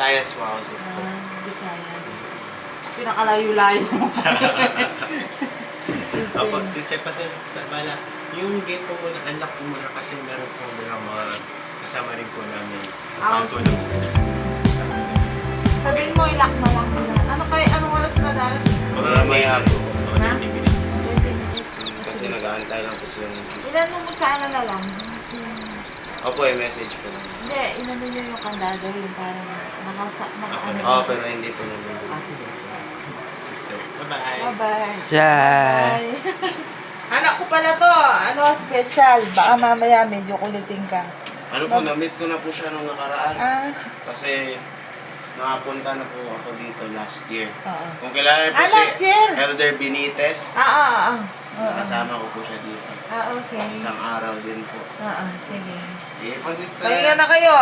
Visayas po ako, sister. Visayas. Pinakalayo-layo mo. Opo, sister pa sa bala. Yung gate po muna, unlock po muna kasi meron po ng mga kasama rin po namin. Pagsulong. Sabihin mo, ilak mo lang. Anong oras na dahil? Mga may hapon. Ha? 20 minutes. Kasi nag-aantay lang po sila ng jeep. Ilan mo sa ano na lang? Opo, yung message po. Hindi, inano nyo yung kandado yung parang naka-ano. Oo, pero hindi po namin. Sige. Sister. Bye-bye. Bye-bye. Yeah. Bye. Anak ko pala to. Ano, special. Baka mamaya medyo kuliting ka. Ano po, na-meet ko na po siya nung nakaraan. Kasi nakapunta na po ako dito last year. Oo. Kung kilala po last si year? Elder Benitez, Oo. kasama ko po siya dito. Okay. Isang araw din po. Sige. Sige po, sister. Pahinga na kayo.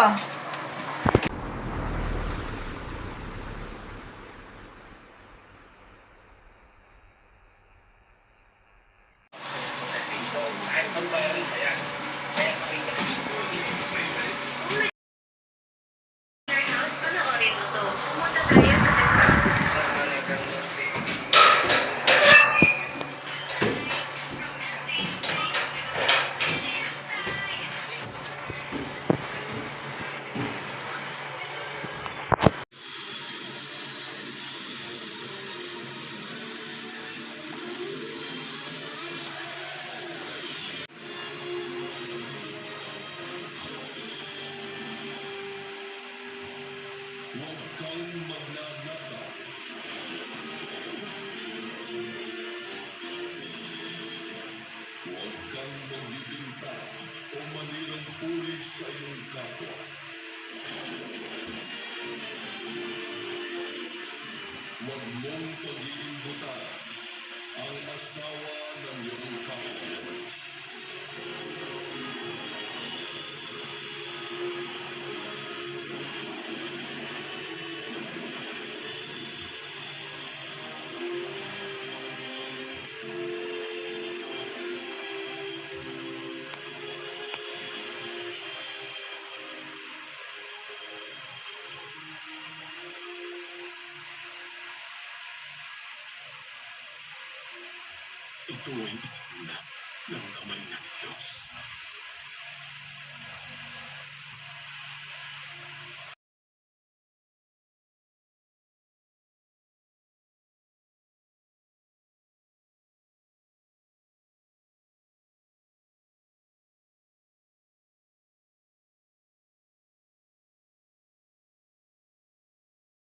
Panoorin mo to. Pumunta tayo sa Huwag kang magnanata. Huwag kang magbibinta o manirang puri sa iyong kapwa. Huwag mong pag-iimbutan ang asawa ng iyong kapwa. Ito ay isinuna ng kamay ng Diyos.